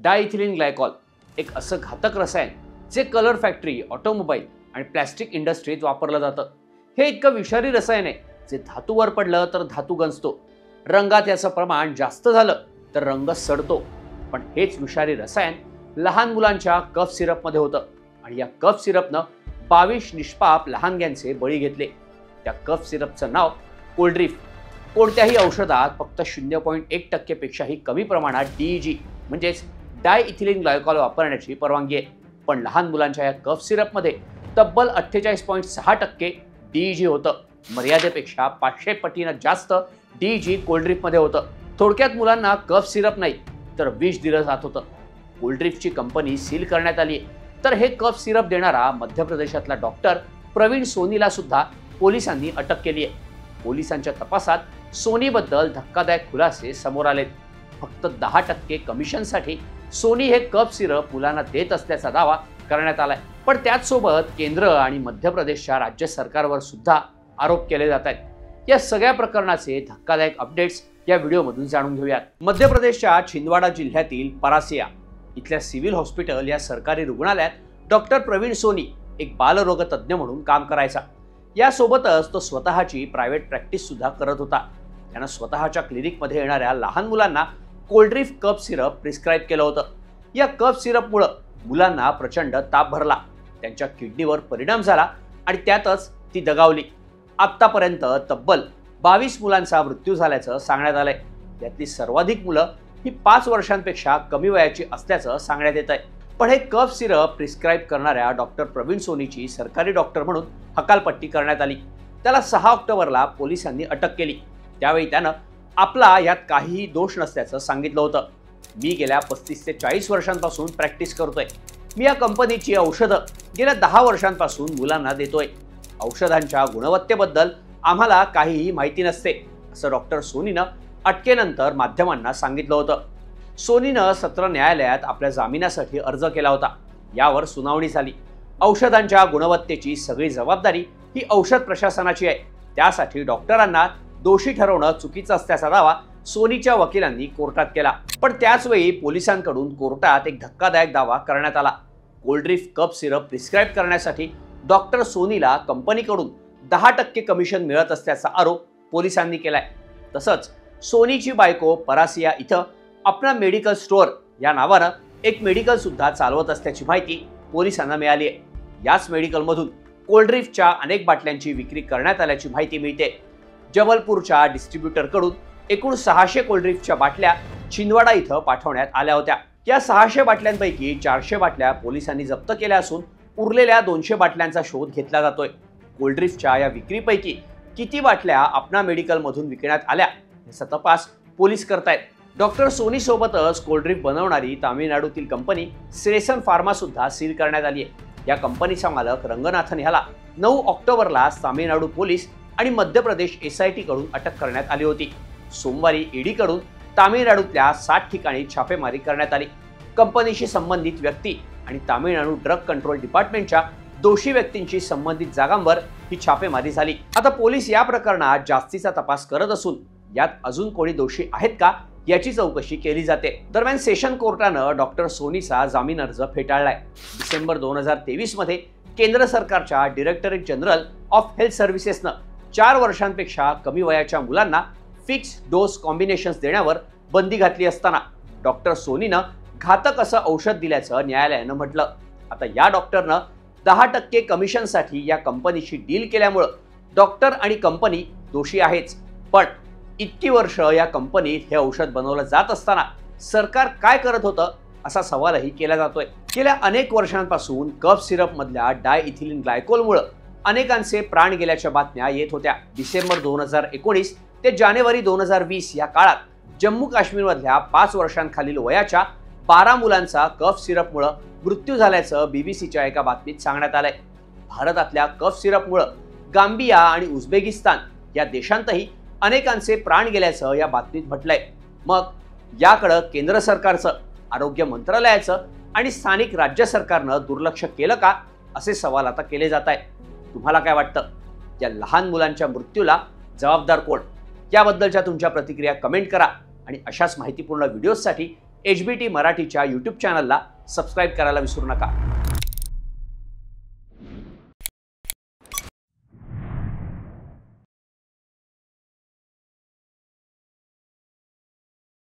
डायइथिलीन glycol एक असं घातक रसायन जे कलर फॅक्टरी, ऑटोमोबाईल आणि प्लॅस्टिक इंडस्ट्रीत वापरलं जातं. हे इतकं विषारी रसायन आहे जे धातूवर पडलं तर धातू गंजतो, रंगात याचं प्रमाण जास्त झालं तर रंग सडतो. पण हेच विषारी रसायन लहान मुलांच्या कफ सिरपमध्ये होतं आणि या कफ सिरपनं 22 निष्पाप लहानग्यांचे बळी घेतले. त्या कफ सिरपचं नाव कोल्ड्रिफ. कोणत्याही औषधात फक्त 0.1% पेक्षाही कमी प्रमाणात DEG म्हणजेच डायइथिलीन ग्लायकॉल वापरण्याची परवानगी आहे. पण लहान मुलांच्या या कफ सिरपमध्ये तब्बल 48.6% DEG होतं. मर्यादेपेक्षा 500 पटीनं जास्त DEG कोल्ड्रिफमध्ये होतं. थोडक्यात मुलांना कफ सिरप नाही तर विष दिलं जात होतं. कोल्ड्रिफची कंपनी सील करण्यात आली आहे. तर हे कफ सिरप देणारा मध्य प्रदेशातला डॉक्टर प्रवीण सोनीला सुद्धा पोलिसांनी अटक केली आहे. पोलिसांच्या तपासात सोनीबद्दल धक्कादायक खुलासे समोर आलेत. फक्त 10% कमिशनसाठी सोनी हे कफ सिरप मुलांना देत असल्याचा दावा करण्यात आलाय. पण त्याचसोबत केंद्र आणि मध्य प्रदेशच्या राज्य सरकारवर सुद्धा आरोप केले जात आहेत. या सगळ्या प्रकरणाचे धक्कादायक अपडेट्स या व्हिडिओमधून जाणून घेऊयात. मध्य प्रदेशच्या छिंदवाडा जिल्ह्यातील परासिया इथल्या सिव्हिल हॉस्पिटल या सरकारी रुग्णालयात डॉक्टर प्रवीण सोनी एक बालरोग तज्ज्ञ म्हणून काम करायचा. यासोबतच तो स्वतःची प्रायव्हेट प्रॅक्टिस सुद्धा करत होता. त्यानं स्वतःच्या क्लिनिकमध्ये येणाऱ्या लहान मुलांना कोल्ड्रिफ कफ सिरप प्रिस्क्राईब केलं होतं. या कफ सिरपमुळे मुलांना प्रचंड ताप भरला, त्यांच्या किडनीवर परिणाम झाला आणि त्यातच ती दगावली. आत्तापर्यंत तब्बल 22 मुलांचा मृत्यू झाल्याचं सांगण्यात आलंय. यातली सर्वाधिक मुलं ही 5 वर्षांपेक्षा कमी वयाची असल्याचं सांगण्यात येत आहे. पण हे कफ सिरप प्रिस्क्राईब करणाऱ्या डॉक्टर प्रवीण सोनीची सरकारी डॉक्टर म्हणून हकालपट्टी करण्यात आली. त्याला 6 ऑक्टोबरला पोलिसांनी अटक केली. त्यावेळी त्यानं आपला यात काहीही दोष नसल्याचं सांगितलं होतं. मी गेल्या 35 ते 40 वर्षांपासून प्रॅक्टिस करतोय. मी या कंपनीची औषधं गेल्या 10 वर्षांपासून मुलांना देतोय. औषधांच्या गुणवत्तेबद्दल आम्हाला काहीही माहिती नसते, असं डॉक्टर सोनीनं अटकेनंतर माध्यमांना सांगितलं होतं. सोनीनं सत्र न्यायालयात आपल्या जामिनासाठी अर्ज केला होता. यावर सुनावणी झाली. औषधांच्या गुणवत्तेची सगळी जबाबदारी ही औषध प्रशासनाची आहे. त्यासाठी डॉक्टरांना दोषी ठरवणं चुकीचं असल्याचा दावा सोनीच्या वकिलांनी कोर्टात केला. पण त्याचवेळी पोलिसांकडून कोर्टात एक धक्कादायक दावा करण्यात आला. कोल्ड्रिफ कप सिरप प्रिस्क्राईब करण्यासाठी डॉक्टर सोनीला कंपनीकडून 10% कमिशन मिळत असल्याचा आरोप पोलिसांनी केलाय. तसंच सोनीची बायको परासिया इथं अपना मेडिकल स्टोअर या नावानं एक मेडिकल सुद्धा चालवत असल्याची माहिती पोलिसांना मिळाली आहे. याच मेडिकलमधून कोल्ड्रिफच्या अनेक बाटल्यांची विक्री करण्यात आल्याची माहिती मिळते. जबलपूरच्या डिस्ट्रीब्युटरकडून एकूण 600 कोल्ड्रिफच्या बाटल्या छिंदवाडा इथं पाठवण्यात आल्या होत्या. या 600 बाटल्यांपैकी 400 बाटल्या पोलिसांनी जप्त केल्या असून उरलेल्या 200 बाटल्यांचा शोध घेतला जातोय. कोल्ड्रिफच्या या विक्रीपैकी किती बाटल्या अपना मेडिकलमधून विकण्यात आल्या याचा तपास पोलीस करतायत. डॉक्टर सोनी सोबतच कोल्ड्रिफ बनवणारी तामिळनाडूतील कंपनी सेरेसन फार्मा सुद्धा सील करण्यात आली आहे. या कंपनीचा मालक रंगनाथन ह्याला 9 ऑक्टोबरला तामिळनाडू पोलीस आणि मध्य प्रदेश SIT कडून अटक करण्यात आली होती. सोमवारी ED कडून तामिळनाडूतल्या 7 ठिकाणी छापेमारी करण्यात आली. कंपनीशी संबंधित व्यक्ती आणि तामिळनाडू ड्रग कंट्रोल डिपार्टमेंटच्या दोषी व्यक्तींशी संबंधित जागांवर ही छापेमारी झाली. आता पोलीस या प्रकरणात जास्तीचा तपास करत असून यात अजून कोणी दोषी आहेत का याची चौकशी केली जाते. दरम्यान सेशन कोर्टानं डॉक्टर सोनीचा जामीन अर्ज फेटाळलाय. डिसेंबर 2023 मध्ये केंद्र सरकारच्या डायरेक्टरेट जनरल ऑफ हेल्थ सर्व्हिसेसनं 4 वर्षांपेक्षा कमी वयाच्या मुलांना फिक्स डोस कॉम्बिनेशन्स देण्यावर बंदी घातली असताना डॉक्टर सोनीनं घातक असं औषध दिल्याचं न्यायालयानं म्हटलं. आता या डॉक्टरनं 10% कमिशनसाठी या कंपनीशी डील केल्यामुळं डॉक्टर आणि कंपनी दोषी आहेच. पण इतकी वर्ष या कंपनीत हे औषध बनवलं जात असताना सरकार काय करत होतं असा सवालही केला जातोय. गेल्या अनेक वर्षांपासून कफ सिरप मधल्या डायइथिलीन ग्लायकॉलमुळे अनेकांचे प्राण गेल्याच्या बातम्या येत होत्या. डिसेंबर 2019 ते जानेवारी 2020 या काळात जम्मू काश्मीरमधल्या 5 वर्षांखालील वयाच्या 12 मुलांचा कफ सिरपमुळे मृत्यू झाल्याचं BBCच्या एका बातमीत सांगण्यात आलंय. भारतातल्या कफ सिरपमुळे गांबिया आणि उझबेकिस्तान या देशांतही अनेकांचे प्राण गेल्याचं या बातमीत म्हटलंय. मग याकडं केंद्र सरकारचं, आरोग्य मंत्रालयाचं आणि स्थानिक राज्य सरकारनं दुर्लक्ष केलं का असे सवाल आता केले जात आहेत. तुम्हाला काय वाटतं? या लहान मुलांच्या मृत्यूला जबाबदार कोण? याबद्दलच्या तुमच्या प्रतिक्रिया कमेंट करा आणि अशाच माहितीपूर्ण व्हिडिओसाठी HBT मराठीच्या यूट्यूब चॅनलला सबस्क्राईब करायला विसरू नका.